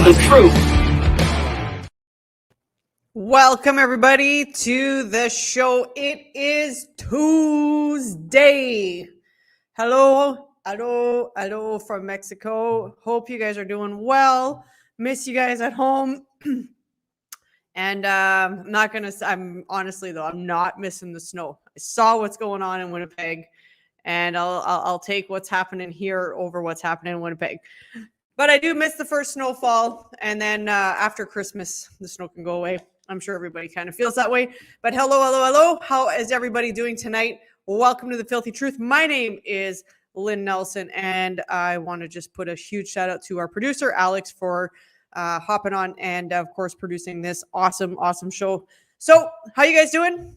the truth. Welcome, everybody, to the show. It is Tuesday. Hello from Mexico. Hope you guys are doing well. Miss you guys at home. And I'm honestly, though, I'm not missing the snow. I saw what's going on in Winnipeg, and I'll take what's happening here over what's happening in Winnipeg. But I do miss the first snowfall, and then after Christmas, the snow can go away. I'm sure everybody kind of feels that way. But hello. How is everybody doing tonight? Welcome to The Filthy Truth. My name is Lynne Nelson, and I want to just put a huge shout out to our producer, Alex, for hopping on and, of course, producing this awesome show. So how you guys doing?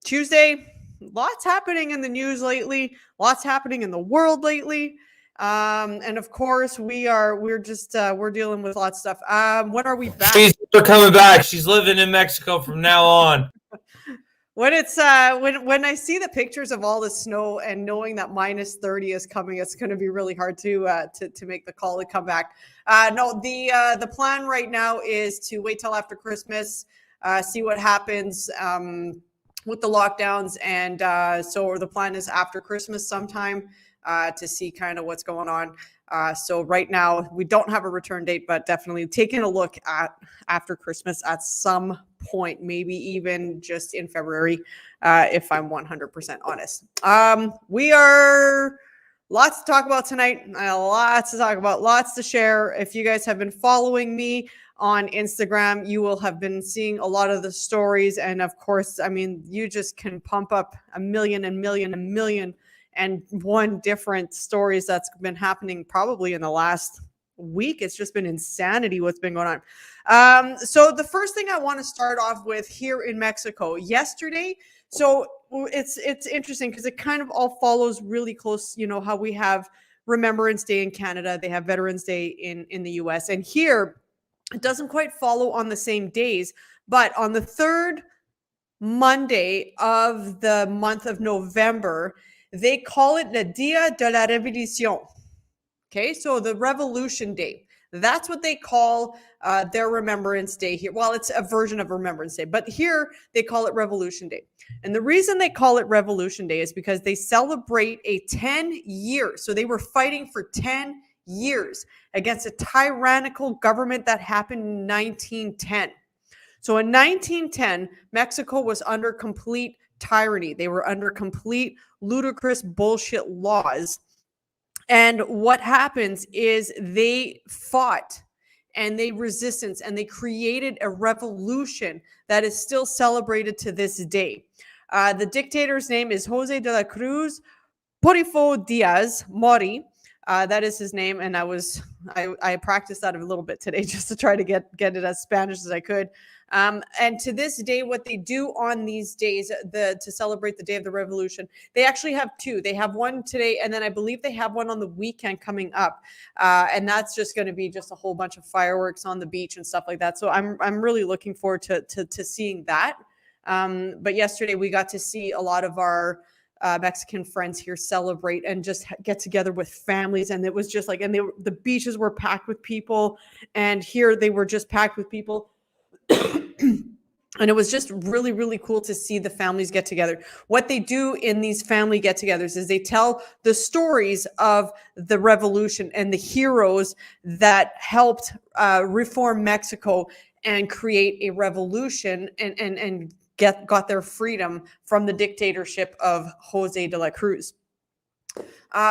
Tuesday, lots happening in the news lately, lots happening in the world lately. And of course we're dealing with lots of stuff. When are we back? She's coming back. She's living in Mexico from now on. When it's when I see the pictures of all the snow and knowing that minus 30 is coming, it's going to be really hard to make the call to come back. No, the plan right now is to wait till after Christmas, see what happens with the lockdowns, and so the plan is after Christmas sometime. To see kind of what's going on. So right now we don't have a return date, but definitely taking a look at after Christmas at some point, maybe even just in February, if I'm 100% honest. We are lots to talk about tonight. Lots to talk about, lots to share. If you guys have been following me on Instagram, you will have been seeing a lot of the stories. And of course, I mean, you just can pump up a million and one different stories that's been happening probably in the last week. It's just been insanity what's been going on. So the first thing I want to start off with here in Mexico yesterday. So it's interesting because it kind of all follows really close. You know how we have Remembrance Day in Canada, they have Veterans Day in the US, and here it doesn't quite follow on the same days, but on the third Monday of the month of November, they call it the Dia de la Revolución. Okay, so the Revolution Day. That's what they call their Remembrance Day here. Well, it's a version of Remembrance Day, but here they call it Revolution Day. And the reason they call it Revolution Day is because they celebrate a 10-year. So they were fighting for 10 years against a tyrannical government that happened in 1910. So in 1910, Mexico was under complete tyranny. They were under complete ludicrous bullshit laws. And what happens is they fought and they resistance and they created a revolution that is still celebrated to this day. The dictator's name is Jose de la Cruz Porfirio Diaz Mori. That is his name, and I practiced that a little bit today just to try to get it as Spanish as I could. And to this day, what they do on these days to celebrate the Day of the Revolution, they actually have two. They have one today, and then I believe they have one on the weekend coming up, and that's just going to be just a whole bunch of fireworks on the beach and stuff like that. So I'm really looking forward to seeing that. But yesterday we got to see a lot of our Mexican friends here celebrate and just get together with families, and it was just like, and the beaches were packed with people, and here they were just packed with people. And it was just really cool to see the families get together. What they do in these family get-togethers is they tell the stories of the revolution and the heroes that helped reform Mexico and create a revolution and got their freedom from the dictatorship of Jose de la Cruz.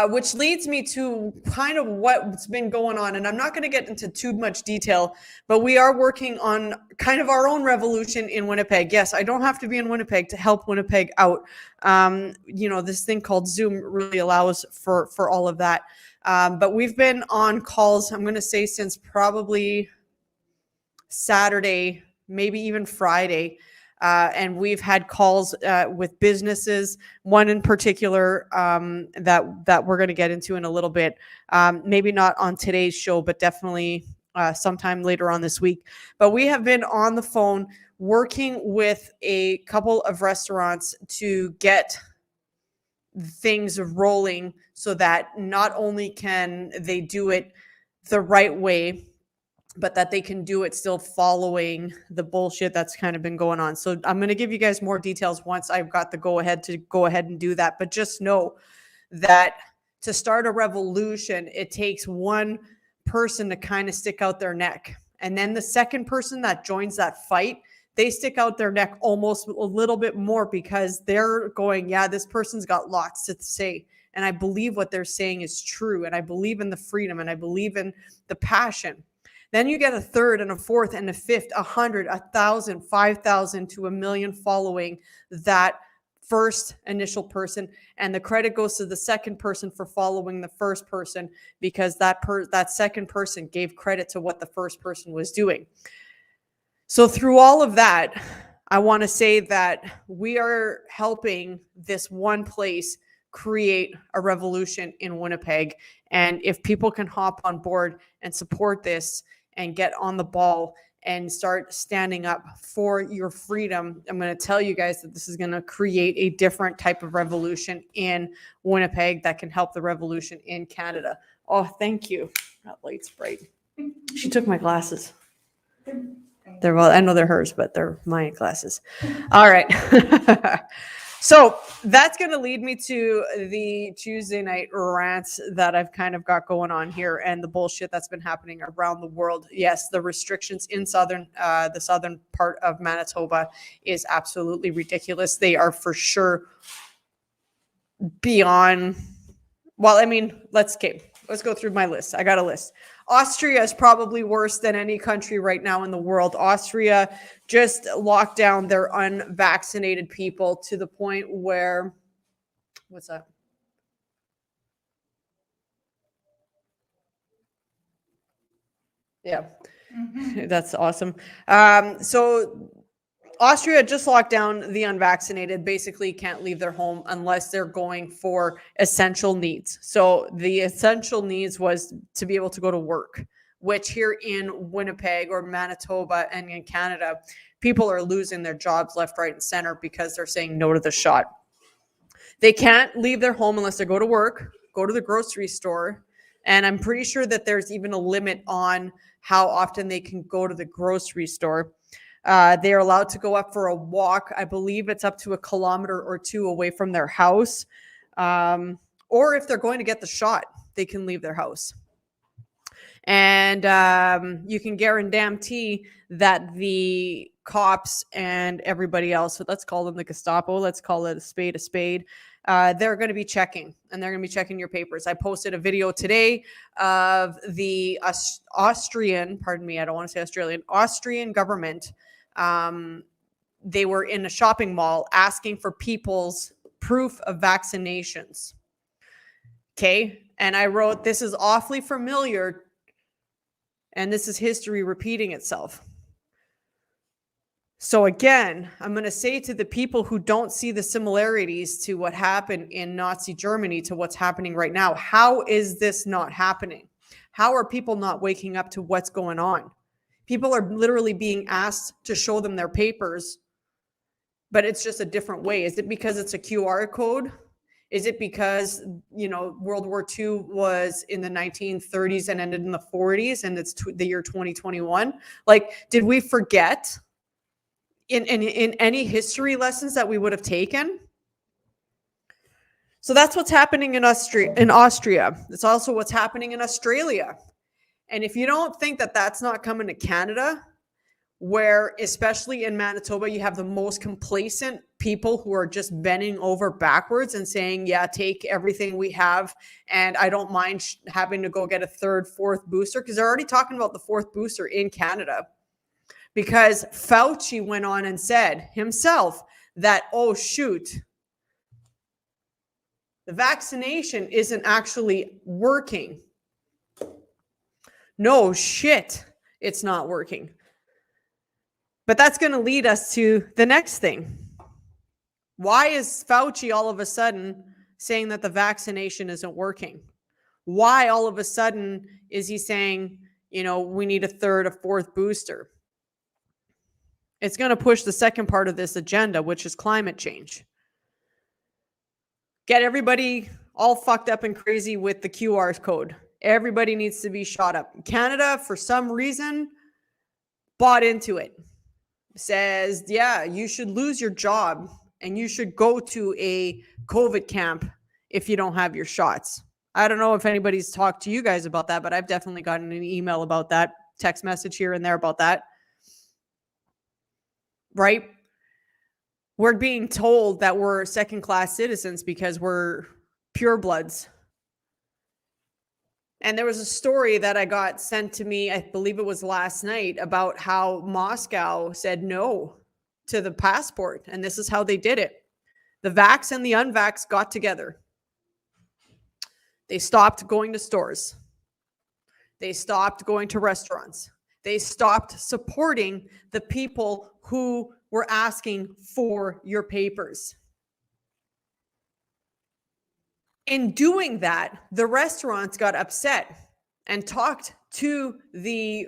Which leads me to kind of what's been going on. And I'm not going to get into too much detail, but we are working on kind of our own revolution in Winnipeg. Yes, I don't have to be in Winnipeg to help Winnipeg out. This thing called Zoom really allows for all of that. But we've been on calls, I'm going to say, since probably Saturday, maybe even Friday. And we've had calls with businesses, one in particular that we're going to get into in a little bit. Maybe not on today's show, but definitely sometime later on this week. But we have been on the phone working with a couple of restaurants to get things rolling so that not only can they do it the right way, but that they can do it still following the bullshit that's kind of been going on. So I'm going to give you guys more details once I've got the go ahead to go ahead and do that. But just know that to start a revolution, it takes one person to kind of stick out their neck. And then the second person that joins that fight, they stick out their neck almost a little bit more because they're going, yeah, this person's got lots to say. And I believe what they're saying is true. And I believe in the freedom and I believe in the passion. Then you get a third and a fourth and a fifth, 100, 1,000, 5,000 to 1,000,000 following that first initial person, and the credit goes to the second person for following the first person because that second person gave credit to what the first person was doing. So through all of that, I want to say that we are helping this one place create a revolution in Winnipeg. And if people can hop on board and support this and get on the ball and start standing up for your freedom, I'm going to tell you guys that this is going to create a different type of revolution in Winnipeg that can help the revolution in Canada. Oh, thank you. That light's bright. She took my glasses. They're, well, I know they're hers, but they're my glasses. All right. So that's going to lead me to the Tuesday night rants that I've kind of got going on here and the bullshit that's been happening around the world. Yes, the restrictions in the southern part of Manitoba is absolutely ridiculous. They are for sure beyond, well, I mean, let's go through my list. I got a list. Austria is probably worse than any country right now in the world. Austria just locked down their unvaccinated people to the point where, what's that? Yeah, that's awesome. So Austria just locked down the unvaccinated, basically can't leave their home unless they're going for essential needs. So the essential needs was to be able to go to work, which here in Winnipeg or Manitoba and in Canada, people are losing their jobs left, right, and center because they're saying no to the shot. They can't leave their home unless they go to work, go to the grocery store. And I'm pretty sure that there's even a limit on how often they can go to the grocery store. They are allowed to go up for a walk. I believe it's up to 1 kilometer or 2 away from their house. Or if they're going to get the shot, they can leave their house. And you can guarantee that the cops and everybody else, so let's call them the Gestapo, let's call it a spade, they're going to be checking, and they're going to be checking your papers. I posted a video today of the Austrian government. They were in a shopping mall asking for people's proof of vaccinations. Okay. And I wrote, this is awfully familiar, and this is history repeating itself. So again, I'm going to say to the people who don't see the similarities to what happened in Nazi Germany to what's happening right now, how is this not happening? How are people not waking up to what's going on? People are literally being asked to show them their papers, but it's just a different way. Is it because it's a QR code? Is it because, World War II was in the 1930s and ended in the 40s and it's the year 2021? Like, did we forget in any history lessons that we would have taken? So that's what's happening in Austria. It's also what's happening in Australia. And if you don't think that that's not coming to Canada, where especially in Manitoba, you have the most complacent people who are just bending over backwards and saying, yeah, take everything we have. And I don't mind having to go get a third, fourth booster, because they're already talking about the fourth booster in Canada. Because Fauci went on and said himself that, oh, shoot, the vaccination isn't actually working. No shit, it's not working. But that's going to lead us to the next thing. Why is Fauci all of a sudden saying that the vaccination isn't working? Why all of a sudden is he saying, we need a third, a fourth booster? It's going to push the second part of this agenda, which is climate change. Get everybody all fucked up and crazy with the QR code. Everybody needs to be shot up. Canada, for some reason, bought into it. Says, yeah, you should lose your job and you should go to a COVID camp if you don't have your shots. I don't know if anybody's talked to you guys about that, but I've definitely gotten an email about that, text message here and there about that. Right? We're being told that we're second-class citizens because we're purebloods. And there was a story that I got sent to me, I believe it was last night, about how Moscow said no to the passport. And this is how they did it. The vax and the unvax got together. They stopped going to stores. They stopped going to restaurants. They stopped supporting the people who were asking for your papers. In doing that, the restaurants got upset and talked to the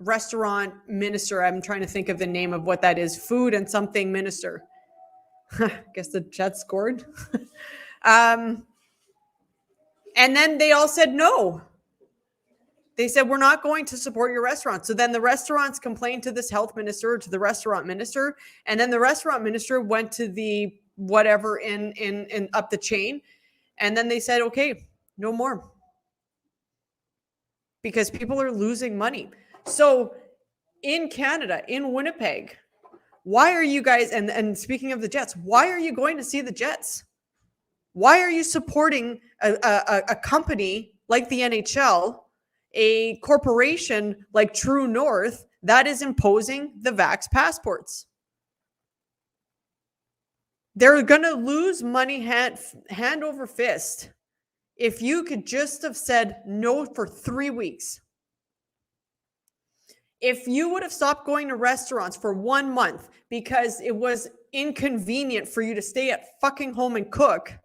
restaurant minister. I'm trying to think of the name of what that is. Food and something minister. I guess the Jets scored. And then they all said no. They said, we're not going to support your restaurant. So then the restaurants complained to this health minister, to the restaurant minister. And then the restaurant minister went to the whatever in up the chain. And then they said, okay, no more. Because people are losing money. So in Canada, in Winnipeg, why are you guys, and speaking of the Jets, why are you going to see the Jets? Why are you supporting a company like the NHL, a corporation like True North that is imposing the vax passports? They're going to lose money hand over fist. If you could just have said no for 3 weeks. If you would have stopped going to restaurants for 1 month because it was inconvenient for you to stay at fucking home and cook,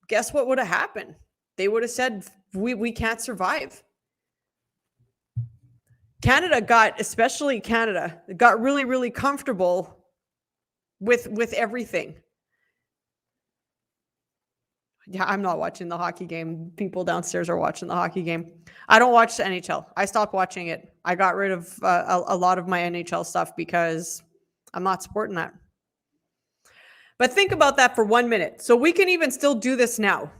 guess what would have happened? They would have said, we can't survive. Especially Canada, got really, really comfortable with everything. Yeah, I'm not watching the hockey game. People downstairs are watching the hockey game. I don't watch the NHL. I stopped watching it. I got rid of a lot of my NHL stuff because I'm not supporting that. But think about that for 1 minute. So we can even still do this now.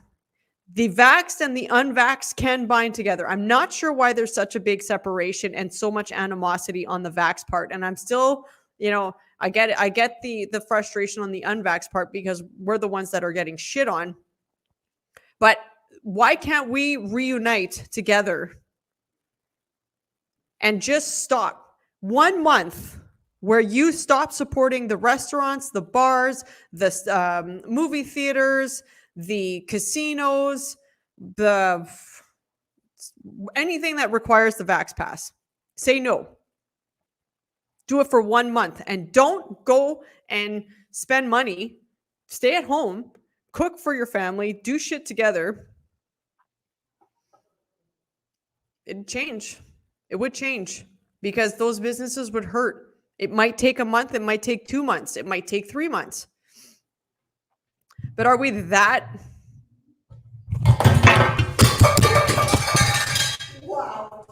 The vaxxed and the unvaxxed can bind together. I'm not sure why there's such a big separation and so much animosity on the vax part. And I'm still, I get it. I get the frustration on the unvaxxed part because we're the ones that are getting shit on. But why can't we reunite together and just stop 1 month where you stop supporting the restaurants, the bars, the movie theaters, the casinos, anything that requires the vax pass? Say no. Do it for 1 month and don't go and spend money. Stay at home, cook for your family, do shit together. It'd change. It would change because those businesses would hurt. It might take a month. It might take 2 months. It might take 3 months. But are we that? Wow.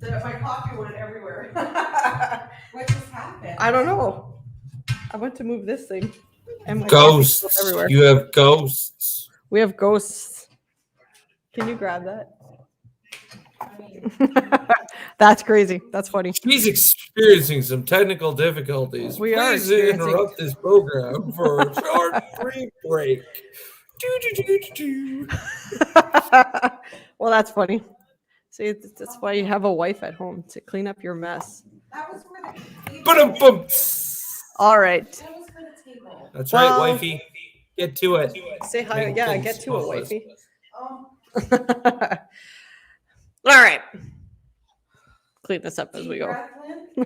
My coffee went everywhere. What just happened? I don't know. I went to move this thing. And my Ghosts. everywhere. You have ghosts. We have ghosts. Can you grab that? That's crazy. That's funny. She's experiencing some technical difficulties. Please interrupt this program for a short brief break. Well, that's funny. See, that's why you have a wife at home, to clean up your mess. That was for the table. Ba-dum-bum. That All right. was for the table. That's Well, right, wifey. Get to it. Say hi. Make Yeah, things get to it, flawless. wifey. Oh, All right. Clean this up as we deep go. breath,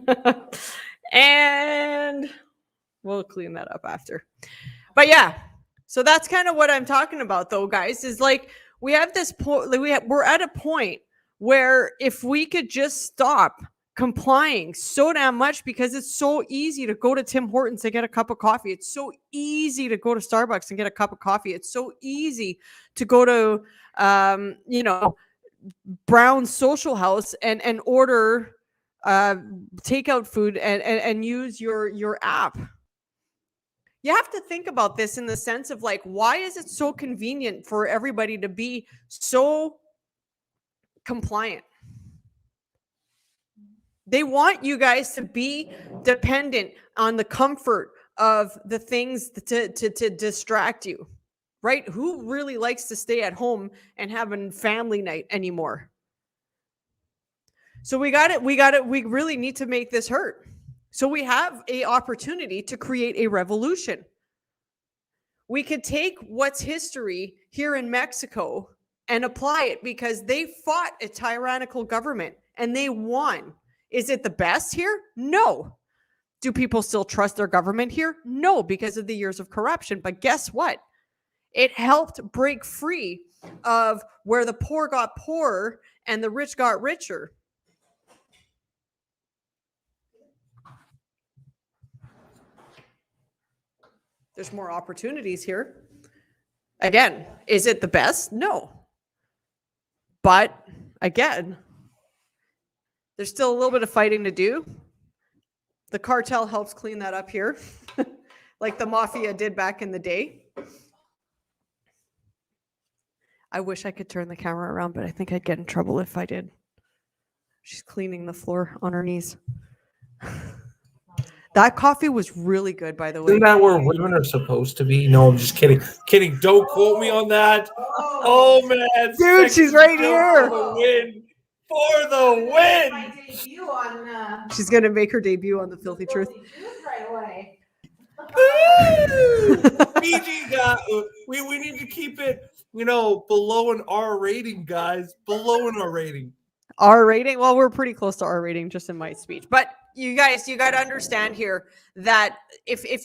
Lynne. And we'll clean that up after. But yeah, so that's kind of what I'm talking about, though, guys, is like we have this point, we're at a point where if we could just stop complying so damn much because it's so easy to go to Tim Hortons and get a cup of coffee. It's so easy to go to Starbucks and get a cup of coffee. It's so easy to go to, Brown's Social House and order takeout food and use your app. You have to think about this in the sense of like, why is it so convenient for everybody to be so compliant? They want you guys to be dependent on the comfort of the things to distract you, right? Who really likes to stay at home and have a family night anymore? So we really need to make this hurt. So we have an opportunity to create a revolution. We could take what's history here in Mexico and apply it because they fought a tyrannical government and they won. Is it the best here? No. Do people still trust their government here? No, because of the years of corruption. But guess what? It helped break free of where the poor got poorer and the rich got richer. There's more opportunities here. Again, is it the best? No. But again, there's still a little bit of fighting to do. The cartel helps clean that up here, like the mafia did back in the day. I wish I could turn the camera around, but I think I'd get in trouble if I did. She's cleaning the floor on her knees. That coffee was really good, by the way. Isn't that where women are supposed to be? No, I'm just kidding. Kidding. Don't quote me on that. Oh, man. Dude, she's right here. For the win. For the win. My debut on She's going to make her debut on The Filthy Truth. right away. PG got, we need to keep it, below an R rating, guys. Below an R rating. R rating? Well, we're pretty close to R rating just in my speech. But you guys, you got to understand here that if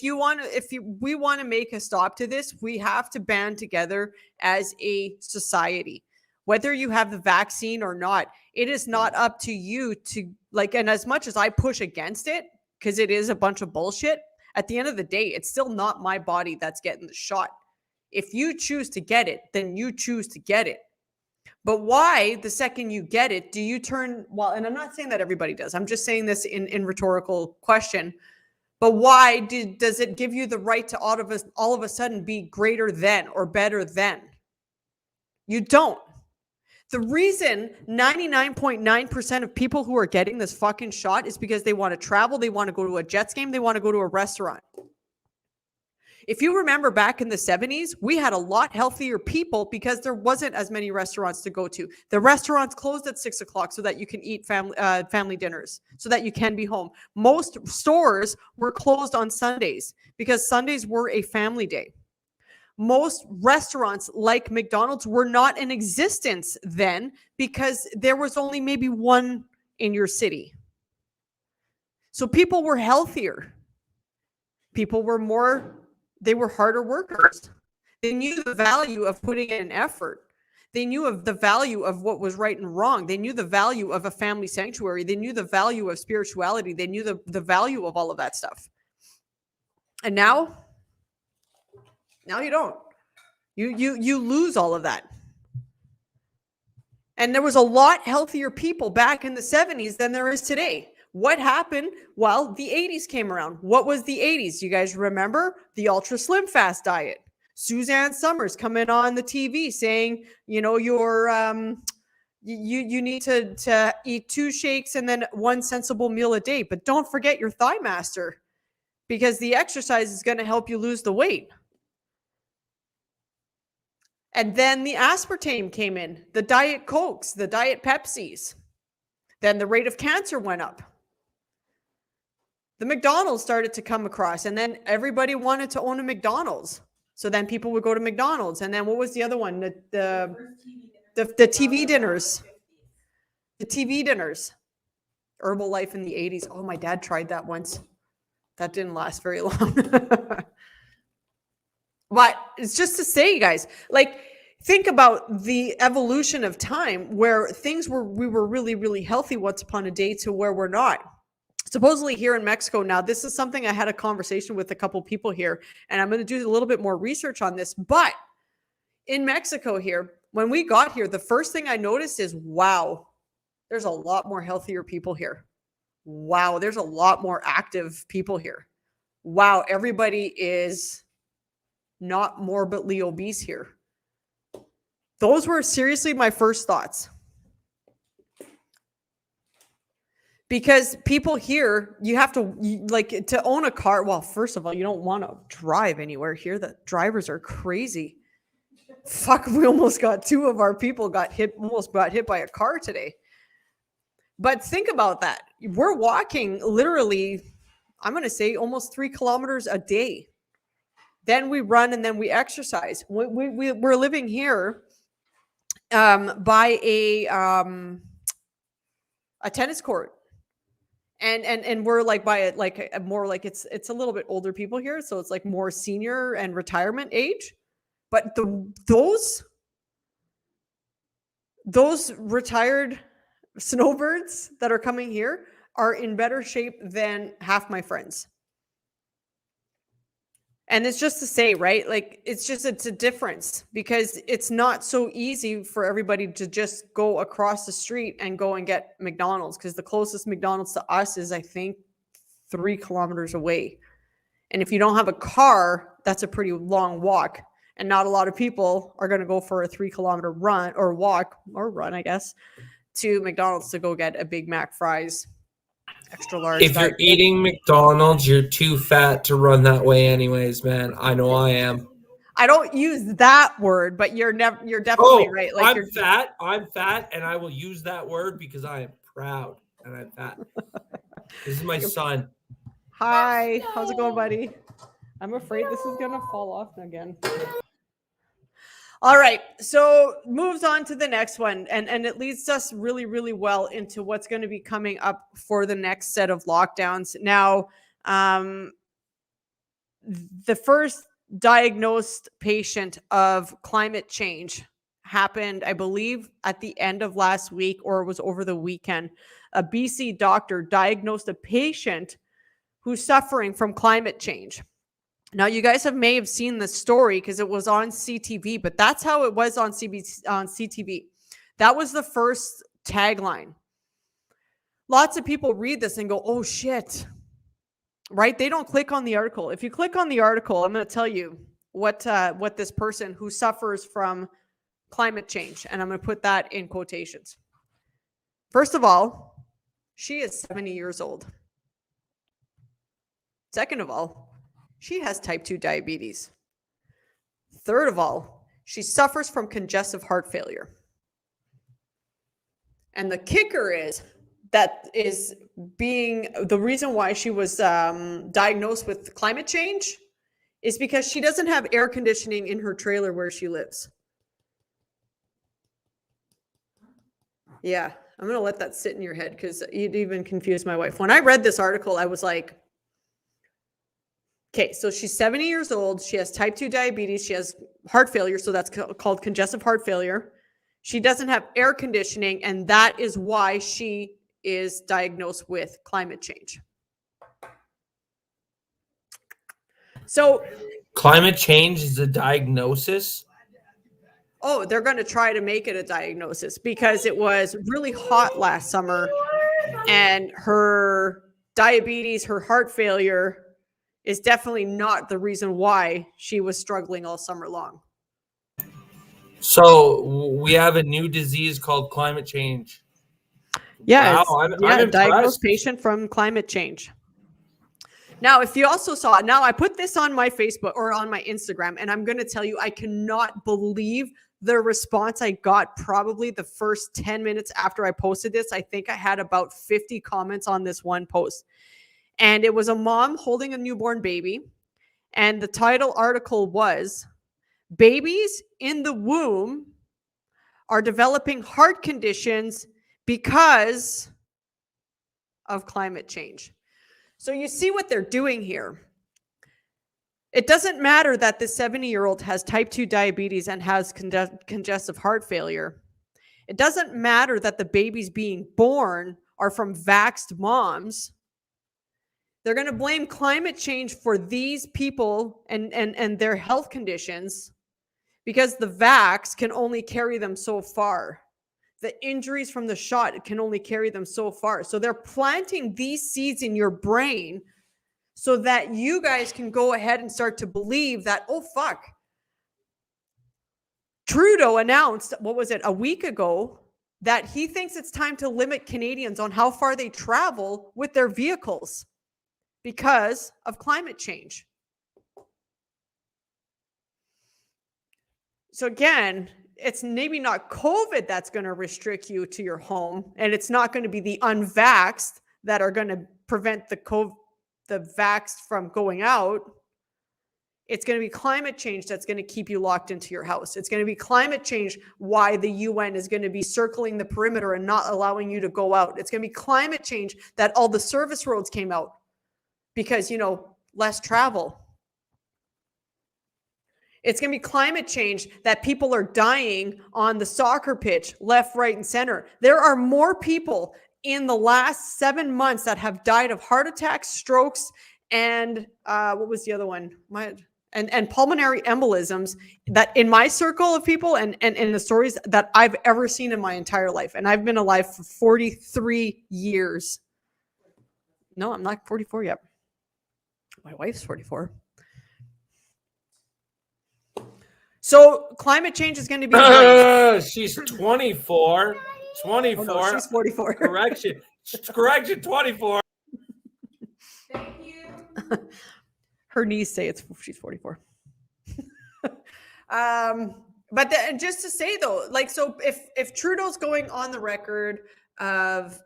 we want to make a stop to this, we have to band together as a society. Whether you have the vaccine or not, it is not up to you to and as much as I push against it, because it is a bunch of bullshit, at the end of the day, it's still not my body that's getting the shot. If you choose to get it, then you choose to get it. But why, the second you get it, do you turn, and I'm not saying that everybody does. I'm just saying this in rhetorical question. But why does it give you the right to all of a sudden be greater than or better than? You don't. The reason 99.9% of people who are getting this fucking shot is because they want to travel, they want to go to a Jets game, they want to go to a restaurant. If you remember back in the 70s, we had a lot healthier people because there wasn't as many restaurants to go to. The restaurants closed at 6 o'clock so that you can eat family dinners, so that you can be home. Most stores were closed on Sundays because Sundays were a family day. Most restaurants like McDonald's were not in existence then because there was only maybe one in your city. So people were healthier. People were they were harder workers. They knew the value of putting in an effort. They knew of the value of what was right and wrong. They knew the value of a family sanctuary. They knew the value of spirituality. They knew the value of all of that stuff. And now you don't. You lose all of that. And there was a lot healthier people back in the 70s than there is today. What happened? Well, the 80s came around. What was the 80s? You guys remember the ultra slim fast diet? Suzanne Summers coming on the TV saying, you need to eat 2 shakes and then 1 sensible meal a day. But don't forget your Thigh Master, because the exercise is going to help you lose the weight. And then the aspartame came in, the Diet Cokes, the Diet Pepsis. Then the rate of cancer went up. The McDonald's started to come across, and then everybody wanted to own a McDonald's. So then people would go to McDonald's. And then what was the other one? The TV dinners. The TV dinners. Herbalife in the 80s. Oh, my dad tried that once. That didn't last very long. But it's just to say, guys, think about the evolution of time where we were really, really healthy once upon a day to where we're not. Supposedly here in Mexico now, this is something I had a conversation with a couple people here, and I'm going to do a little bit more research on this. But in Mexico here, when we got here, the first thing I noticed is, wow, there's a lot more healthier people here. Wow, there's a lot more active people here. Wow, everybody is not morbidly obese here. Those were seriously my first thoughts. Because people here, you have to, like, to own a car. Well, first of all, you don't want to drive anywhere here. The drivers are crazy. Fuck, we almost got two of our people almost got hit by a car today. But think about that. We're walking literally, I'm going to say almost 3 kilometers a day. Then we run and then we exercise. We're living here by a tennis court. And we're like by it, like more like it's a little bit older people here. So it's like more senior and retirement age. But those retired snowbirds that are coming here are in better shape than half my friends. And it's just to say, right? Like, it's a difference because it's not so easy for everybody to just go across the street and go and get McDonald's, because the closest McDonald's to us is, I think, 3 kilometers away. And if you don't have a car, that's a pretty long walk. And not a lot of people are going to go for a 3 kilometer run or walk or run, I guess, to McDonald's to go get a Big Mac, fries, extra large. If you're eating McDonald's, you're too fat to run that way anyways, man. I know I am. I don't use that word, but you're definitely right. Like, I'm fat, and I will use that word because I am proud and I'm fat. This is my son. Hi, how's it going, buddy? I'm afraid this is gonna fall off again. All right, so moves on to the next one, and it leads us really, really well into what's going to be coming up for the next set of lockdowns. Now, the first diagnosed patient of climate change happened, I believe, at the end of last week, or it was over the weekend. A BC doctor diagnosed a patient who's suffering from climate change. Now, you guys may have seen the story because it was on CTV, but that's how it was on CTV. That was the first tagline. Lots of people read this and go, oh, shit, right? They don't click on the article. If you click on the article, I'm going to tell you what this person who suffers from climate change, and I'm going to put that in quotations. First of all, she is 70 years old. Second of all, she has type 2 diabetes. Third of all, she suffers from congestive heart failure. And the kicker is that is being the reason why she was diagnosed with climate change is because she doesn't have air conditioning in her trailer where she lives. Yeah, I'm going to let that sit in your head because it even confused my wife. When I read this article, I was like, okay, so she's 70 years old. She has type 2 diabetes. She has heart failure. So that's called congestive heart failure. She doesn't have air conditioning. And that is why she is diagnosed with climate change. So climate change is a diagnosis? Oh, they're going to try to make it a diagnosis because it was really hot last summer and her diabetes, her heart failure is definitely not the reason why she was struggling all summer long. So we have a new disease called climate change. Yeah, wow, I'm a impressed. Diagnosed patient from climate change. Now, if you also saw, now I put this on my Facebook or on my Instagram, and I'm going to tell you, I cannot believe the response I got probably the first 10 minutes after I posted this. I think I had about 50 comments on this one post. And it was a mom holding a newborn baby. And the title article was, "Babies in the womb are developing heart conditions because of climate change." So you see what they're doing here. It doesn't matter that the 70-year-old has type 2 diabetes and has congestive heart failure. It doesn't matter that the babies being born are from vaxxed moms. They're going to blame climate change for these people and their health conditions because the vax can only carry them so far. The injuries from the shot can only carry them so far. So they're planting these seeds in your brain so that you guys can go ahead and start to believe that, oh, fuck. Trudeau announced, what was it, a week ago, that he thinks it's time to limit Canadians on how far they travel with their vehicles because of climate change. So again, it's maybe not COVID that's going to restrict you to your home, and it's not going to be the unvaxxed that are going to prevent the vaxxed from going out. It's going to be climate change that's going to keep you locked into your house. It's going to be climate change why the UN is going to be circling the perimeter and not allowing you to go out. It's going to be climate change that all the service roads came out because, less travel. It's going to be climate change that people are dying on the soccer pitch, left, right, and center. There are more people in the last 7 months that have died of heart attacks, strokes, and what was the other one? And pulmonary embolisms that in my circle of people and in the stories that I've ever seen in my entire life. And I've been alive for 43 years. No, I'm not 44 yet. My wife's 44. So climate change is going to be she's 24. 24. Oh, no, she's 44. Correction, 24. Thank you. Her knees say she's 44. But just to say though, so if Trudeau's going on the record of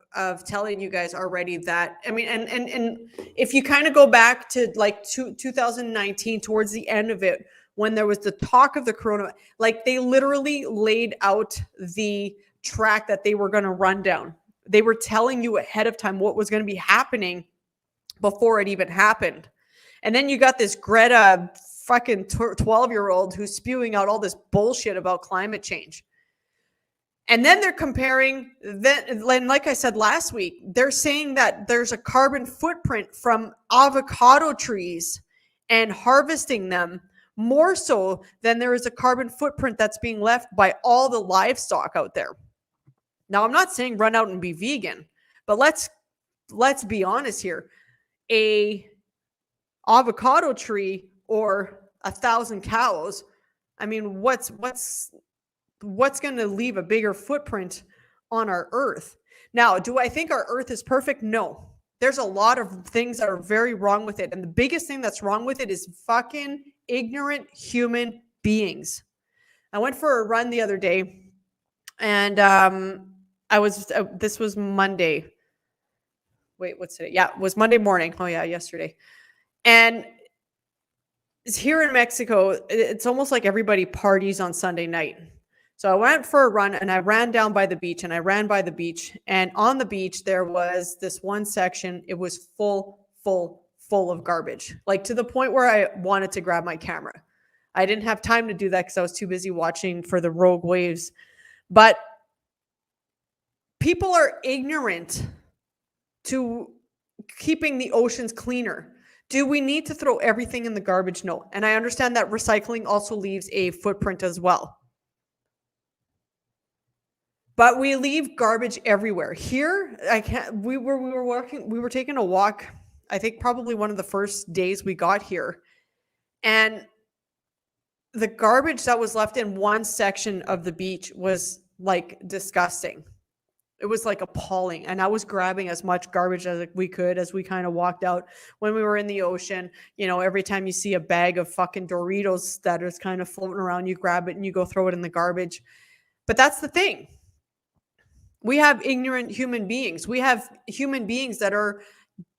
telling you guys already that, I mean, and if you kind of go back to 2019 towards the end of it, when there was the talk of the corona, they literally laid out the track that they were going to run down. They were telling you ahead of time what was going to be happening before it even happened. And then you got this Greta fucking 12-year-old who's spewing out all this bullshit about climate change. And then they're comparing, like I said last week, they're saying that there's a carbon footprint from avocado trees and harvesting them more so than there is a carbon footprint that's being left by all the livestock out there. Now, I'm not saying run out and be vegan, but let's be honest here. A avocado tree or 1,000 cows, I mean, what's going to leave a bigger footprint on our earth? Now, do I think our earth is perfect? No. There's a lot of things that are very wrong with it. And the biggest thing that's wrong with it is fucking ignorant human beings. I went for a run the other day and this was Monday. Wait, what's today? Yeah, it was Monday morning. Oh yeah, yesterday. And it's here in Mexico, it's almost like everybody parties on Sunday night. So I went for a run and I ran down by the beach and I ran by the beach. And on the beach, there was this one section. It was full of garbage, to the point where I wanted to grab my camera. I didn't have time to do that because I was too busy watching for the rogue waves. But people are ignorant to keeping the oceans cleaner. Do we need to throw everything in the garbage? No. And I understand that recycling also leaves a footprint as well. But we leave garbage everywhere. Here, we were taking a walk, I think probably one of the first days we got here. And the garbage that was left in one section of the beach was disgusting. It was appalling. And I was grabbing as much garbage as we could as we kind of walked out. When we were in the ocean, every time you see a bag of fucking Doritos that is kind of floating around, you grab it and you go throw it in the garbage. But that's the thing. We have ignorant human beings. We have human beings that are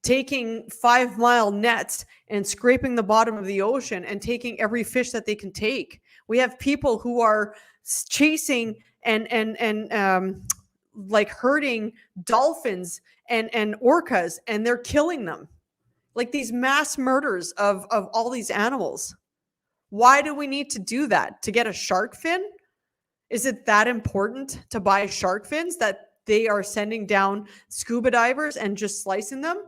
taking 5-mile nets and scraping the bottom of the ocean and taking every fish that they can take. We have people who are chasing and hurting dolphins and orcas, and they're killing them. Like these mass murders of all these animals. Why do we need to do that? To get a shark fin? Is it that important to buy shark fins that they are sending down scuba divers and just slicing them?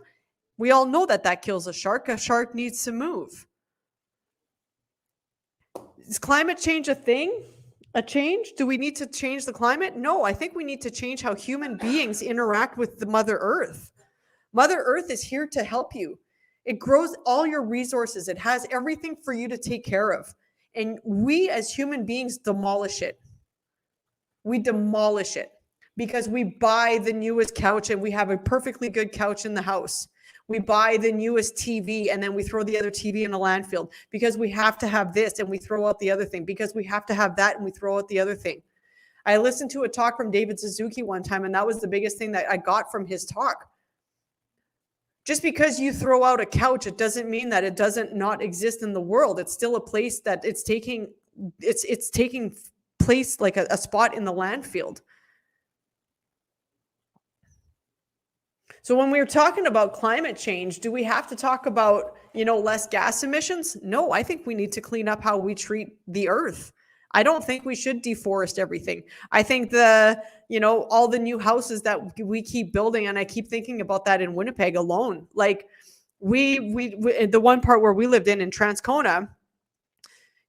We all know that that kills a shark. A shark needs to move. Is climate change a thing? A change? Do we need to change the climate? No, I think we need to change how human beings interact with the Mother Earth. Mother Earth is here to help you. It grows all your resources. It has everything for you to take care of. And we as human beings demolish it. We demolish it because we buy the newest couch and we have a perfectly good couch in the house. We buy the newest TV and then we throw the other TV in a landfill because we have to have this and we throw out the other thing because we have to have that and we throw out the other thing. I listened to a talk from David Suzuki one time and that was the biggest thing that I got from his talk. Just because you throw out a couch, it doesn't mean that it doesn't not exist in the world. It's still a place that it's taking place like a spot in the landfill. So when we're talking about climate change, do we have to talk about, less gas emissions? No, I think we need to clean up how we treat the earth. I don't think we should deforest everything. I think all the new houses that we keep building, and I keep thinking about that in Winnipeg alone. Like we the one part where we lived in Transcona,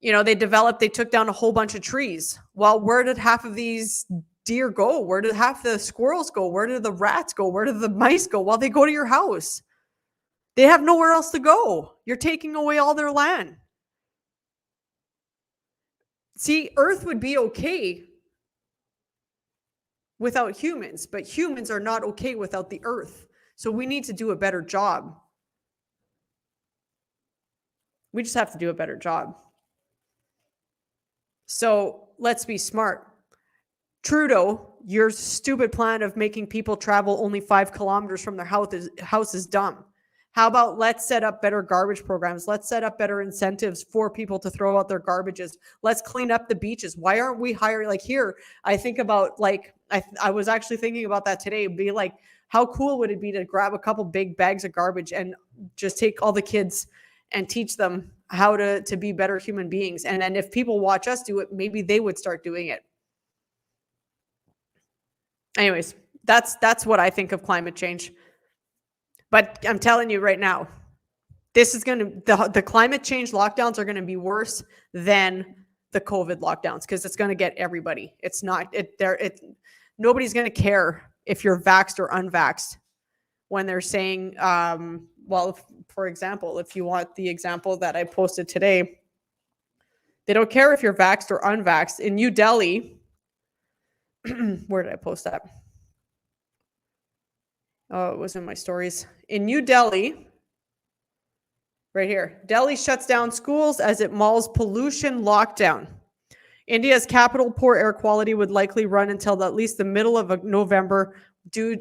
they took down a whole bunch of trees. Well, where did half of these deer go? Where did half the squirrels go? Where did the rats go? Where did the mice go? Well, they go to your house. They have nowhere else to go. You're taking away all their land. See, Earth would be okay without humans, but humans are not okay without the Earth. So we need to do a better job. We just have to do a better job. So let's be smart. Trudeau, your stupid plan of making people travel only 5 kilometers from their house is dumb. How about let's set up better garbage programs? Let's set up better incentives for people to throw out their garbages. Let's clean up the beaches. Why aren't we hiring, like here, I think about I was actually thinking about that today. Be like, how cool would it be to grab a couple big bags of garbage and just take all the kids and teach them how to be better human beings. And then if people watch us do it, maybe they would start doing it. Anyways, that's what I think of climate change. But I'm telling you right now, this is the climate change lockdowns are going to be worse than the COVID lockdowns because it's going to get everybody. Nobody's going to care if you're vaxxed or unvaxxed when they're saying, for example, if you want the example that I posted today, they don't care if you're vaxxed or unvaxxed. In New Delhi, where did I post that? Oh, it was in my stories. In New Delhi, right here, Delhi shuts down schools as it mulls pollution lockdown. India's capital poor air quality would likely run until at least the middle of November,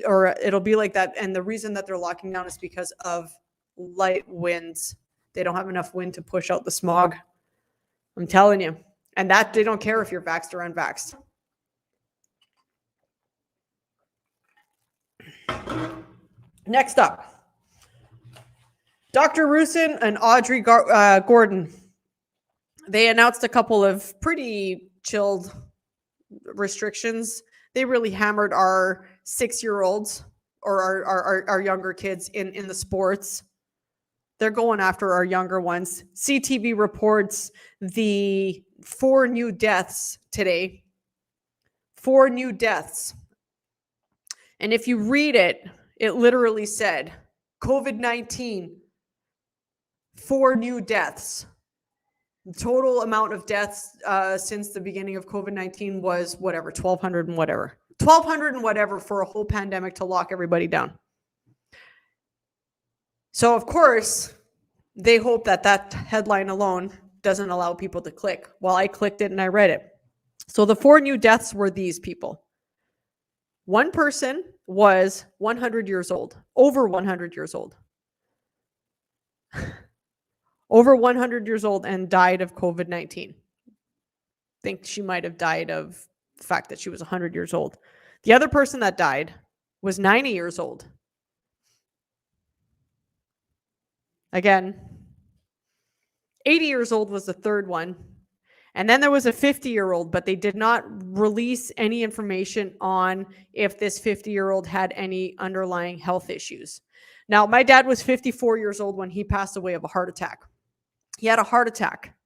or it'll be like that. And the reason that they're locking down is because of light winds. They don't have enough wind to push out the smog. I'm telling you. And that they don't care if you're vaxxed or unvaxxed. Next up, Dr. Rusin and Audrey Gordon. They announced a couple of pretty chilled restrictions. They really hammered our 6-year-olds or our younger kids in the sports. They're going after our younger ones. CTV reports the 4 new deaths today. 4 new deaths. And if you read it, it literally said, COVID-19, 4 new deaths. The total amount of deaths since the beginning of COVID-19 was 1,200 and whatever. 1,200 and whatever for a whole pandemic to lock everybody down. So, of course, they hope that headline alone doesn't allow people to click. Well, I clicked it and I read it. So the 4 new deaths were these people. One person was 100 years old, over 100 years old. Over 100 years old and died of COVID-19. I think she might have died of the fact that she was 100 years old. The other person that died was 90 years old. Again, 80 years old was the third one. And then there was a 50-year-old, but they did not release any information on if this 50-year-old had any underlying health issues. Now, my dad was 54 years old when he passed away of a heart attack. He had a heart attack.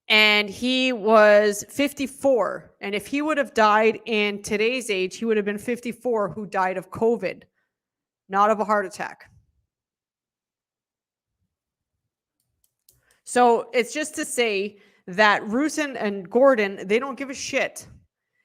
And he was 54. And if he would have died in today's age, he would have been 54 who died of COVID, not of a heart attack. So it's just to say that Rusin and Gordon, they don't give a shit.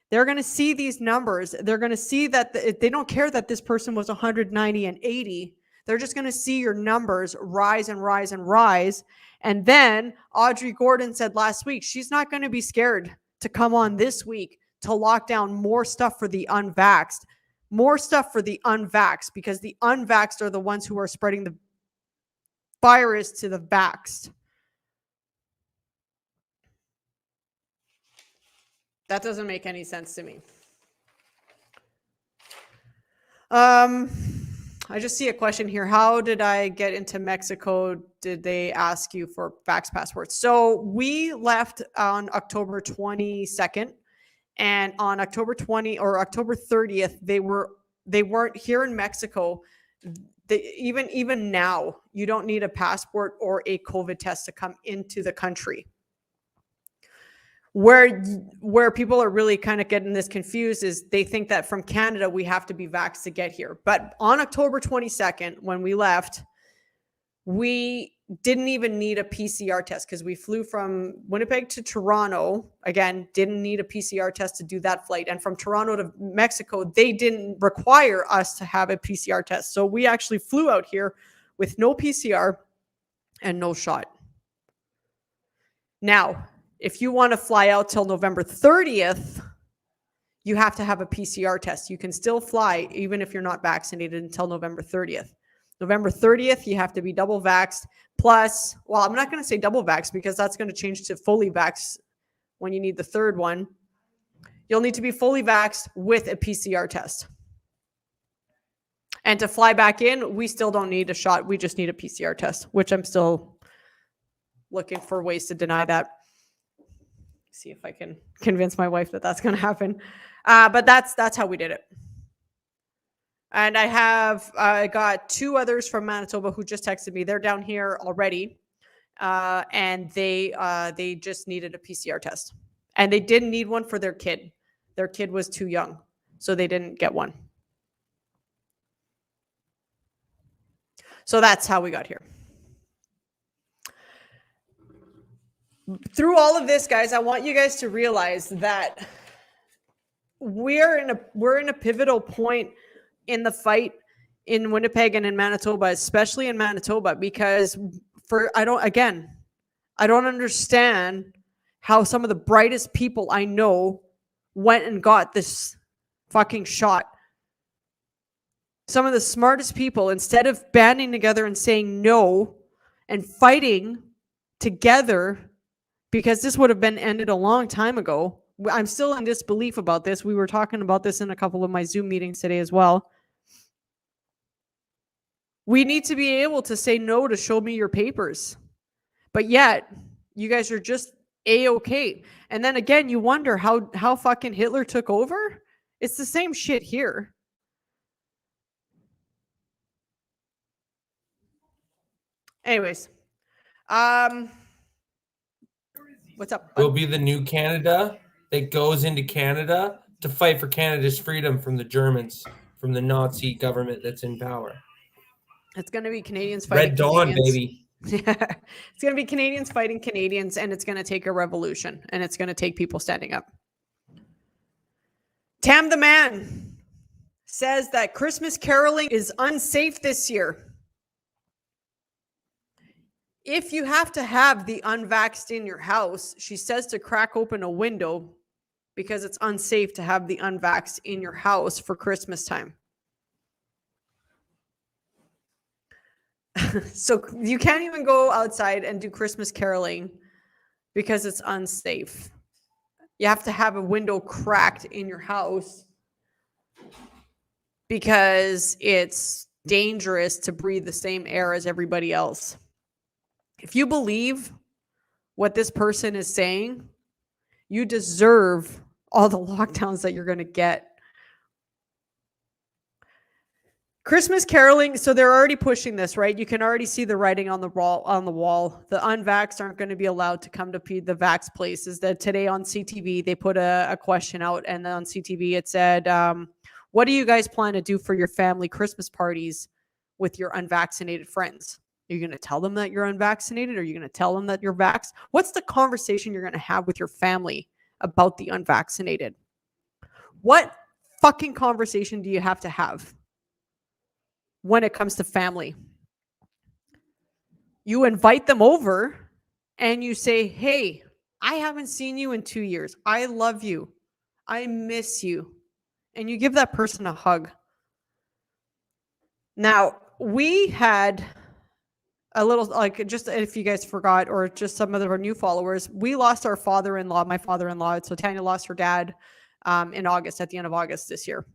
They're going to see these numbers. They're going to see that they don't care that this person was 190 and 80. They're just going to see your numbers rise and rise and rise. And then Audrey Gordon said last week, she's not going to be scared to come on this week to lock down more stuff for the unvaxxed. More stuff for the unvaxxed, because the unvaxxed are the ones who are spreading the virus to the vaxxed. That doesn't make any sense to me. I just see a question here. How did I get into Mexico? Did they ask you for vax passports? So we left on October 22nd, and on October 20 or October 30th, they weren't here in Mexico. Even now, you don't need a passport or a COVID test to come into the country. Where people are really kind of getting this confused is they think that from Canada we have to be vaxxed to get here. But on October 22nd, when we left, we didn't even need a PCR test because we flew from Winnipeg to Toronto. Again, didn't need a PCR test to do that flight. And from Toronto to Mexico, they didn't require us to have a PCR test. So we actually flew out here with no PCR and no shot. Now, if you want to fly out till November 30th, you have to have a PCR test. You can still fly even if you're not vaccinated until November 30th. November 30th, you have to be double vaxxed. Plus, well, I'm not going to say double vaxxed because that's going to change to fully vaxxed when you need the third one. You'll need to be fully vaxxed with a PCR test. And to fly back in, we still don't need a shot. We just need a PCR test, which I'm still looking for ways to deny that. See if I can convince my wife that that's going to happen. But that's how we did it. And I got two others from Manitoba who just texted me. They're down here already. And they just needed a PCR test. And they didn't need one for their kid. Their kid was too young, so they didn't get one. So that's how we got here. Through all of this, guys, I want you guys to realize that we're in a pivotal point in the fight in Winnipeg and in Manitoba, especially in Manitoba, because I don't understand how some of the brightest people I know went and got this fucking shot. Some of the smartest people, instead of banding together and saying no and fighting together, because this would have been ended a long time ago. I'm still in disbelief about this. We were talking about this in a couple of my Zoom meetings today as well. We need to be able to say no to show me your papers. But yet, you guys are just A-okay. And then again, you wonder how fucking Hitler took over? It's the same shit here. Anyways. What's up? Will be the new Canada that goes into Canada to fight for Canada's freedom from the Germans, from the Nazi government that's in power. It's going to be Canadians fighting Red Dawn, Canadians. baby. It's going to be Canadians fighting Canadians, and it's going to take a revolution, and it's going to take people standing up. Tam the Man says that Christmas caroling is unsafe this year. If you have to have the unvaxxed in your house, she says to crack open a window because it's unsafe to have the unvaxxed in your house for Christmas time. So you can't even go outside and do Christmas caroling because it's unsafe. You have to have a window cracked in your house because it's dangerous to breathe the same air as everybody else. If you believe what this person is saying, you deserve all the lockdowns that you're going to get. Christmas caroling, so they're already pushing this, right? You can already see the writing on the wall. The unvaxxed aren't going to be allowed to come to the vax places. That today on CTV, they put a question out, and then on CTV it said, what do you guys plan to do for your family Christmas parties with your unvaccinated friends? Are you going to tell them that you're unvaccinated? Or are you going to tell them that you're vaxxed? What's the conversation you're going to have with your family about the unvaccinated? What fucking conversation do you have to have when it comes to family? You invite them over and you say, hey, I haven't seen you in 2 years. I love you. I miss you. And you give that person a hug. Now, we had a little, like, just if you guys forgot, or just some of our new followers, we lost our father-in-law, my father-in-law. So Tanya lost her dad in August, at the end of August this year.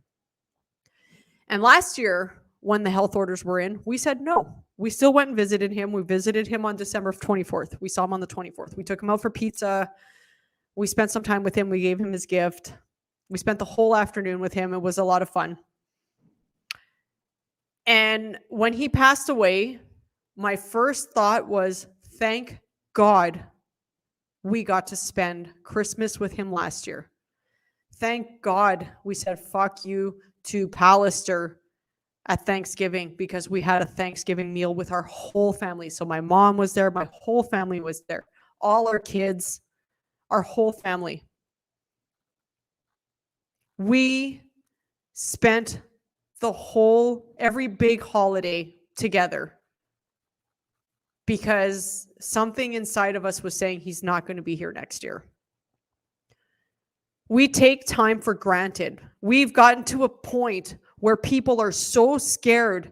And last year, when the health orders were in, we said no. We still went and visited him. We visited him on December 24th. We saw him on the 24th. We took him out for pizza. We spent some time with him. We gave him his gift. We spent the whole afternoon with him. It was a lot of fun. And when he passed away, my first thought was, thank God we got to spend Christmas with him last year. Thank God we said fuck you to Pallister at Thanksgiving, because we had a Thanksgiving meal with our whole family. So my mom was there. My whole family was there. All our kids, our whole family. We spent every big holiday together because something inside of us was saying he's not going to be here next year. We take time for granted. We've gotten to a point where people are so scared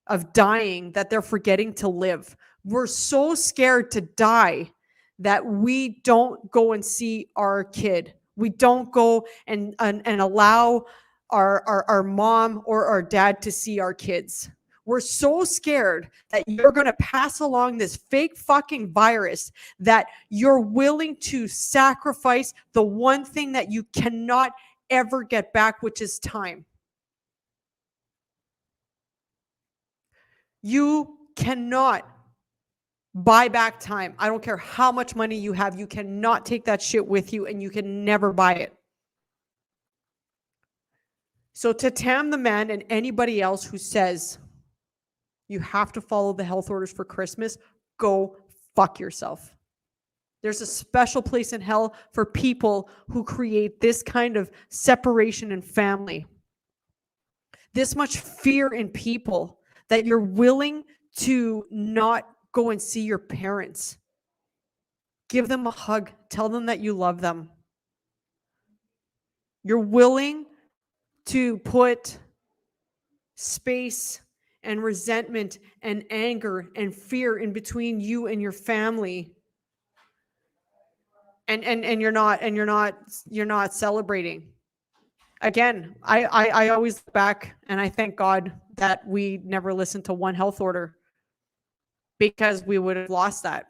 of dying that they're forgetting to live. We're so scared to die that we don't go and see our kid. We don't go and allow our mom or our dad to see our kids. We're so scared that you're going to pass along this fake fucking virus that you're willing to sacrifice the one thing that you cannot ever get back, which is time. You cannot buy back time. I don't care how much money you have. You cannot take that shit with you, and you can never buy it. So to Tam the man and anybody else who says you have to follow the health orders for Christmas, go fuck yourself. There's a special place in hell for people who create this kind of separation in family. This much fear in people that you're willing to not go and see your parents. Give them a hug. Tell them that you love them. You're willing to put space and resentment and anger and fear in between you and your family. And you're not celebrating. Again, I always look back and I thank God that we never listened to one health order, because we would have lost that.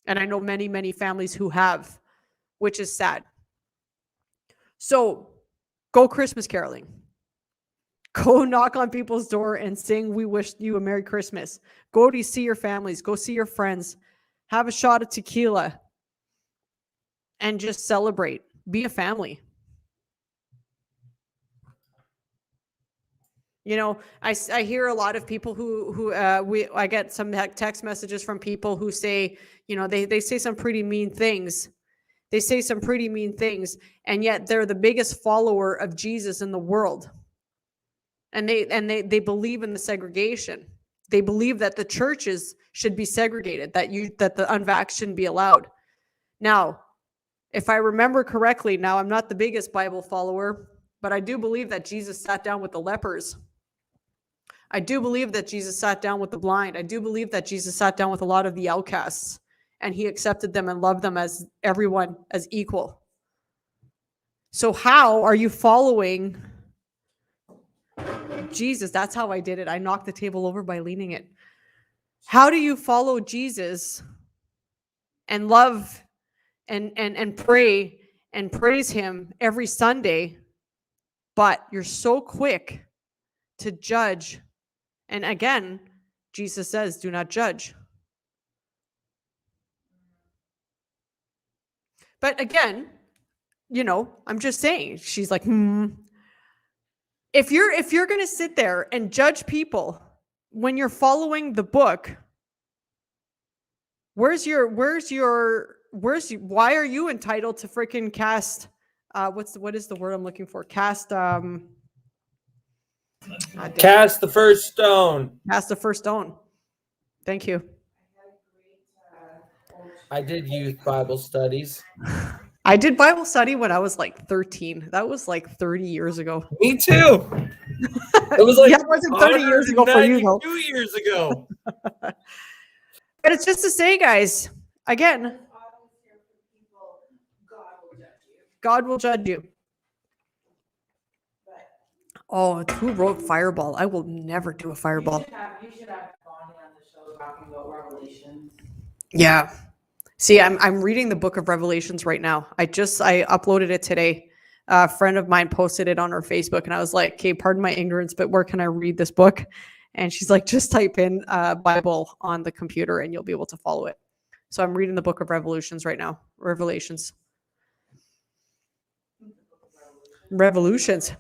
And I know many, many families who have, which is sad. So go Christmas caroling. Go knock on people's door and sing "We Wish You a Merry Christmas." Go to see your families. Go see your friends. Have a shot of tequila and just celebrate. Be a family. You know, I hear a lot of people I get some text messages from people who say, you know, they say some pretty mean things. They say some pretty mean things, and yet they're the biggest follower of Jesus in the world. And they believe in the segregation. They believe that the churches should be segregated, that the unvaxxed shouldn't be allowed. Now, if I remember correctly, now I'm not the biggest Bible follower, but I do believe that Jesus sat down with the lepers. I do believe that Jesus sat down with the blind. I do believe that Jesus sat down with a lot of the outcasts, and he accepted them and loved them as everyone, as equal. So how are you following Jesus, that's how I did it. I knocked the table over by leaning it. How do you follow Jesus and love and pray and praise him every Sunday, but you're so quick to judge? And again, Jesus says, do not judge. But again, I'm just saying, she's like, If you're going to sit there and judge people when you're following the book, why are you entitled to freaking cast what is the word I'm looking for? Cast Cast the first stone. Cast the first stone. Thank you. I did youth Bible studies. I did Bible study when I was like 13. That was like 30 years ago. Me too. It was like yeah, it wasn't 30 years ago for you though. 2 years ago. But it's just to say, guys, again, God will judge you. Oh, who wrote Fireball? I will never do a Fireball. You should have Bonnie on the show talking about Revelations. Yeah. See, I'm reading the book of Revelations right now. I uploaded it today. A friend of mine posted it on her Facebook, and I was like, okay, pardon my ignorance, but where can I read this book? And she's like, just type in Bible on the computer and you'll be able to follow it. So I'm reading the book of Revelations right now. Revelations.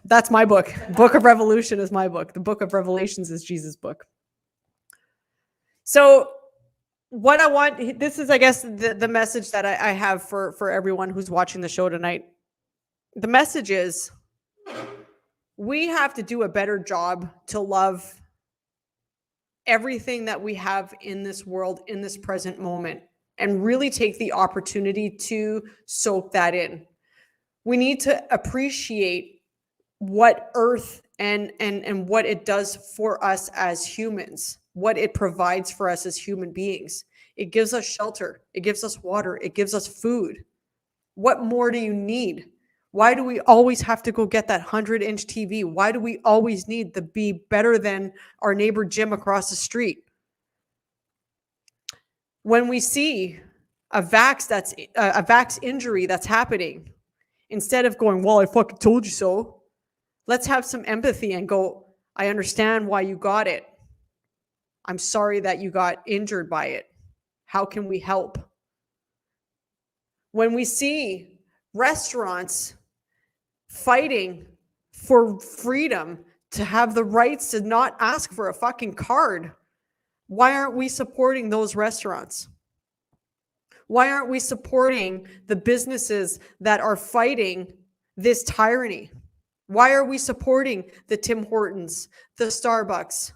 That's my book. Book of Revolution is my book. The book of Revelations is Jesus' book. So what I want, this is, I guess, the message that I have for everyone who's watching the show tonight. The message is we have to do a better job to love everything that we have in this world, in this present moment, and really take the opportunity to soak that in. We need to appreciate what Earth and what it does for us as humans, what it provides for us as human beings. It gives us shelter. It gives us water. It gives us food. What more do you need? Why do we always have to go get that 100-inch TV? Why do we always need to be better than our neighbor Jim across the street? When we see a vax injury that's happening, instead of going, well, I fucking told you so, let's have some empathy and go, I understand why you got it. I'm sorry that you got injured by it. How can we help? When we see restaurants fighting for freedom to have the rights to not ask for a fucking card, why aren't we supporting those restaurants? Why aren't we supporting the businesses that are fighting this tyranny? Why are we supporting the Tim Hortons, the Starbucks?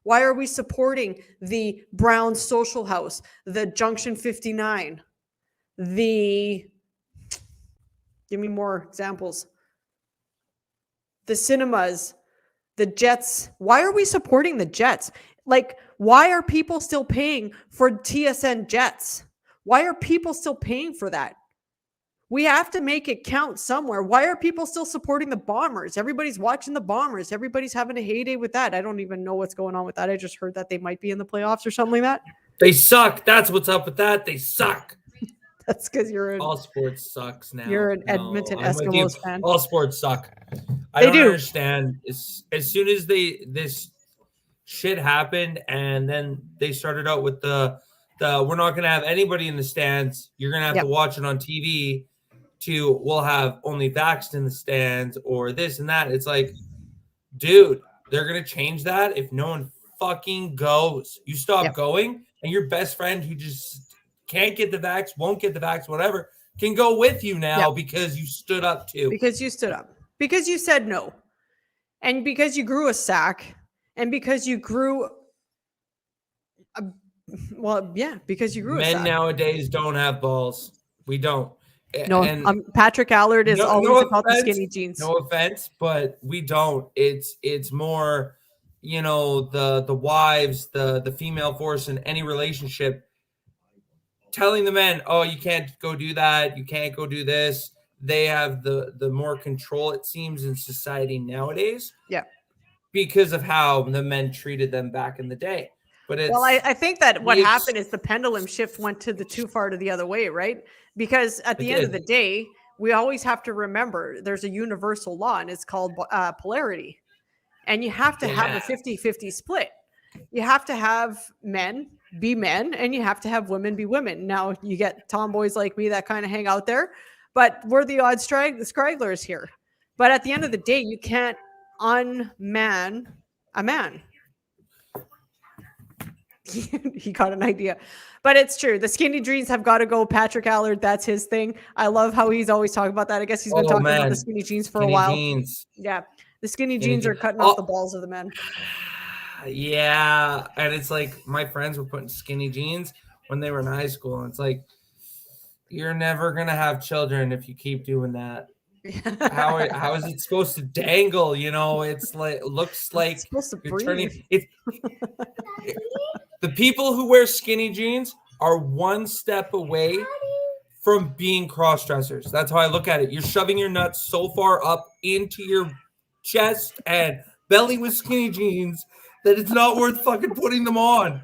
Why are we supporting the Brown Social House, the Junction 59, give me more examples, the cinemas, the Jets? Why are we supporting the Jets? Like, why are people still paying for TSN Jets? Why are people still paying for that? We have to make it count somewhere. Why are people still supporting the Bombers? Everybody's watching the Bombers. Everybody's having a heyday with that. I don't even know what's going on with that. I just heard that they might be in the playoffs or something like that. They suck. That's what's up with that. They suck. That's because all sports sucks now. You're an Edmonton Eskimos fan. All sports suck. I don't understand. As soon as this shit happened, and then they started out with the we're not going to have anybody in the stands. You're going to have to watch it on TV. We'll have only vaxxed in the stands or this and that. It's like, dude, they're going to change that if no one fucking goes. You stop going, and your best friend who just can't get the vax, won't get the vax, whatever, can go with you now because you stood up too. Because you stood up. Because you said no. And because you grew a sack. And because you grew because you grew a sack. Men nowadays don't have balls. We don't. No, Patrick Allard is always about the skinny jeans. No offense, but we don't. It's more, the wives, the female force in any relationship telling the men, oh, you can't go do that. You can't go do this. They have the more control, it seems, in society nowadays. Yeah. because of how the men treated them back in the day. But it's well, I think that what happened is the pendulum shift went to the too far to the other way, right? Because at the end of the day, we always have to remember there's a universal law, and it's called polarity. And you have to have a 50-50 split. You have to have men be men, and you have to have women be women. Now, you get tomboys like me that kind of hang out there, but we're the odd stragglers here. But at the end of the day, you can't unman a man. He got an idea, but it's true. The skinny jeans have got to go. Patrick Allard, that's his thing. I love how he's always talking about that. I guess he's been talking about the skinny jeans for a while. Yeah, the skinny jeans are cutting off the balls of the men. Yeah, and it's like my friends were putting skinny jeans when they were in high school, and it's like, you're never gonna have children if you keep doing that. How is it supposed to dangle? You know, it's like looks like it's supposed to you're breathe. turning. The people who wear skinny jeans are one step away from being cross dressers. That's how I look at it. You're shoving your nuts so far up into your chest and belly with skinny jeans that it's not worth fucking putting them on.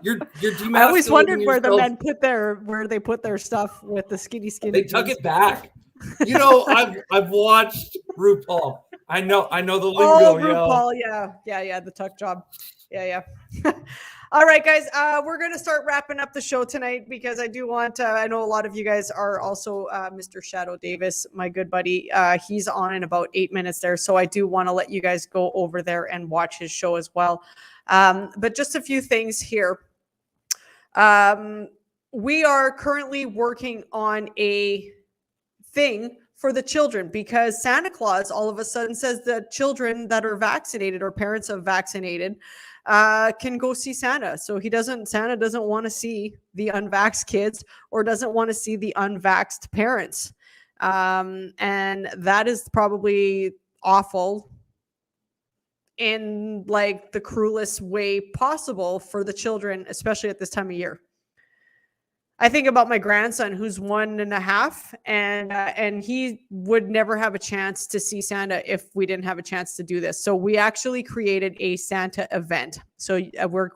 You're demasculating. I always wondered where yourself. the men where they put their stuff with the skinny They tuck it back. You know, I've watched RuPaul. I know the lingo. Oh, RuPaul, yeah, the tuck job. Yeah. All right, guys, we're going to start wrapping up the show tonight because I do want I know a lot of you guys are also Mr. Shadow Davis, my good buddy. He's on in about 8 minutes there, so I do want to let you guys go over there and watch his show as well. But just a few things here. We are currently working on a thing for the children because Santa Claus all of a sudden says that children that are vaccinated or parents of vaccinated can go see Santa. So Santa doesn't want to see the unvaxxed kids or doesn't want to see the unvaxxed parents. And that is probably awful in like the cruelest way possible for the children, especially at this time of year. I think about my grandson who's 1.5 and he would never have a chance to see Santa if we didn't have a chance to do this. So we actually created a Santa event. So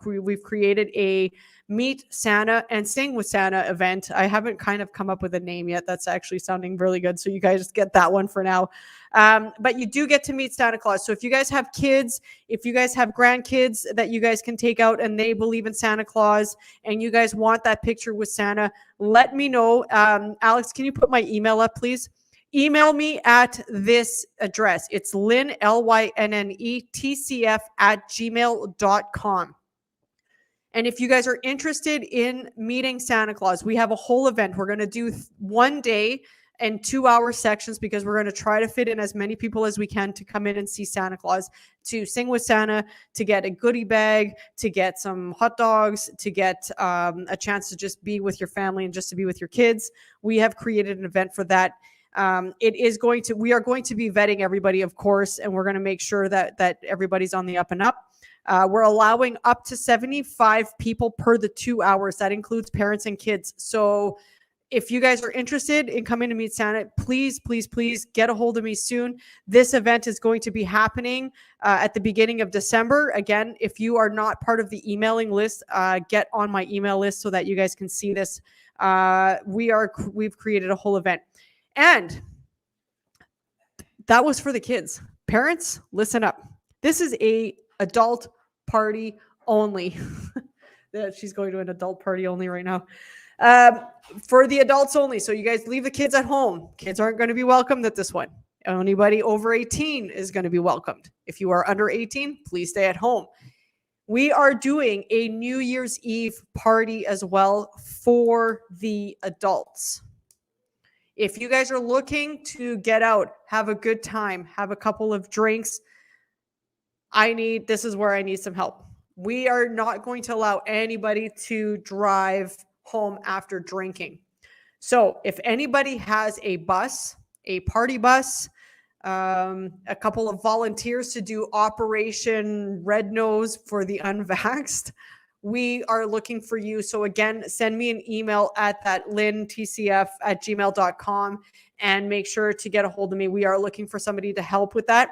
we've created a Meet Santa and Sing with Santa event. I haven't kind of come up with a name yet. That's actually sounding really good. So you guys get that one for now. But you do get to meet Santa Claus. So if you guys have kids, if you guys have grandkids that you guys can take out and they believe in Santa Claus and you guys want that picture with Santa, let me know. Alex, can you put my email up, please? Email me at this address. It's Lynne, LYNNE, TCF @gmail.com. And if you guys are interested in meeting Santa Claus, we have a whole event. We're going to do 1 day and 2-hour sections because we're going to try to fit in as many people as we can to come in and see Santa Claus, to sing with Santa, to get a goodie bag, to get some hot dogs, to get a chance to just be with your family and just to be with your kids. We have created an event for that. We are going to be vetting everybody, of course, and we're going to make sure that everybody's on the up and up. We're allowing up to 75 people per the 2 hours. That includes parents and kids. So if you guys are interested in coming to meet Santa, please get a hold of me soon. This event is going to be happening at the beginning of December. Again, if you are not part of the emailing list, get on my email list so that you guys can see this. We've created a whole event. And that was for the kids. Parents, listen up. This is a adult party only. She's going to an adult party only right now. For the adults only. So you guys leave the kids at home. Kids aren't going to be welcomed at this one. Anybody over 18 is going to be welcomed. If you are under 18, please stay at home. We are doing a New Year's Eve party as well for the adults. If you guys are looking to get out, have a good time, have a couple of drinks, this is where I need some help. We are not going to allow anybody to drive home after drinking. So if anybody has a bus, a party bus, a couple of volunteers to do Operation Red Nose for the unvaxxed, we are looking for you. So again, send me an email at that lynnetcf@gmail.com and make sure to get a hold of me. We are looking for somebody to help with that.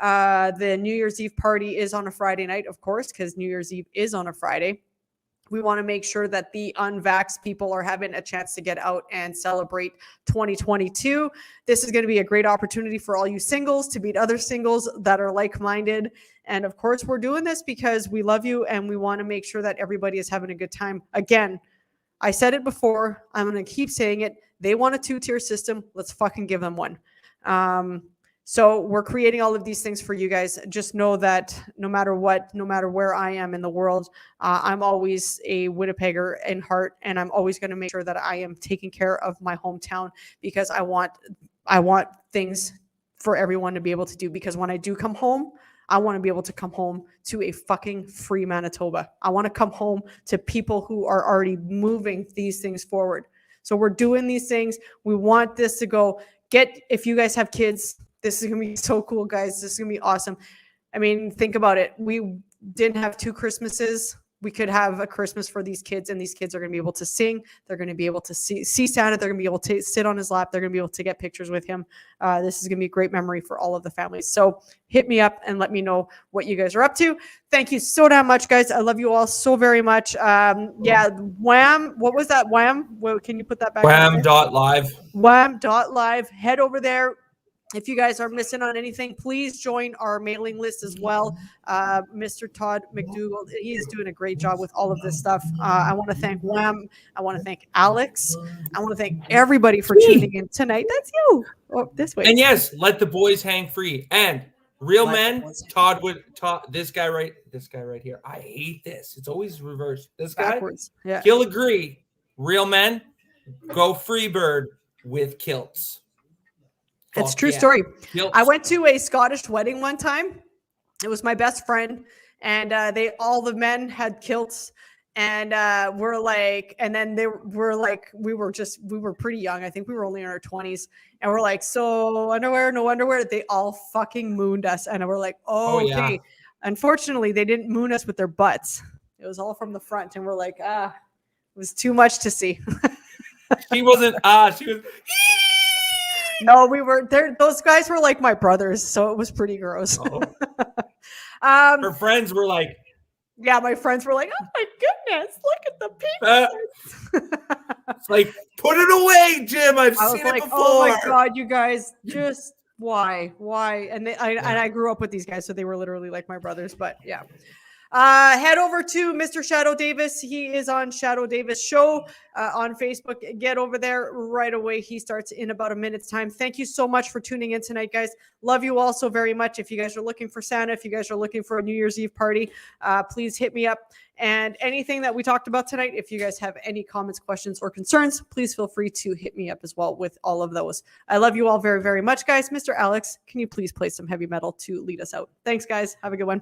The New Year's Eve party is on a Friday night, of course, because New Year's Eve is on a Friday. We want to make sure that the unvaxxed people are having a chance to get out and celebrate 2022. This is going to be a great opportunity for all you singles to meet other singles that are like-minded. And of course, we're doing this because we love you and we want to make sure that everybody is having a good time. Again, I said it before. I'm going to keep saying it. They want a 2-tier system. Let's fucking give them one. So we're creating all of these things for you guys. Just know that no matter what, no matter where I am in the world, I'm always a Winnipegger in heart, and I'm always going to make sure that I am taking care of my hometown because I want things for everyone to be able to do. Because when I do come home, I want to be able to come home to a fucking free Manitoba. I want to come home to people who are already moving these things forward. So we're doing these things. We want this to go. If you guys have kids, this is going to be so cool, guys. This is going to be awesome. I mean, think about it. We didn't have 2 Christmases. We could have a Christmas for these kids, and these kids are going to be able to sing. They're going to be able to see Santa. They're going to be able to sit on his lap. They're going to be able to get pictures with him. This is going to be a great memory for all of the families. So hit me up and let me know what you guys are up to. Thank you so damn much, guys. I love you all so very much. Yeah, Wham. What was that? Wham. Can you put that back? Wham.live. Wham.live. Head over there. If you guys are missing on anything, please join our mailing list as well. Mr. Todd McDougall, he is doing a great job with all of this stuff. I want to thank Wham. I want to thank Alex. I want to thank everybody for tuning in tonight. That's you. Oh, this way. And yes, let the boys hang free. And real men, Todd, this guy right here. I hate this. It's always reversed. This guy, backwards. Yeah. He'll agree. Real men, go free bird with kilts. It's a true story. I went to a Scottish wedding one time. It was my best friend, and all the men had kilts, and we're like, and then we were pretty young. I think we were only in our 20s, and we're like, so underwear, no underwear. They all fucking mooned us, and we're like, oh okay. Yeah. Unfortunately, they didn't moon us with their butts. It was all from the front, and we're like, it was too much to see. She wasn't. She was. No, we were there. Those guys were like my brothers, so it was pretty gross. Her friends were like, yeah, my friends were like, oh my goodness, look at the penis. It's like, put it away, Jim. I've seen it before. Oh my god, you guys, just why? And I grew up with these guys, so they were literally like my brothers. But yeah. Head over to Mr. Shadow Davis. He is on Shadow Davis Show on Facebook. Get over there right away. He starts in about a minute's time. Thank you so much for tuning in tonight, guys. Love you all so very much. If you guys are looking for Santa, if you guys are looking for a New Year's Eve party, please hit me up. And anything that we talked about tonight, if you guys have any comments, questions, or concerns, please feel free to hit me up as well with all of those. I love you all very, very much, guys. Mr. Alex, can you please play some heavy metal to lead us out? Thanks, guys. Have a good one.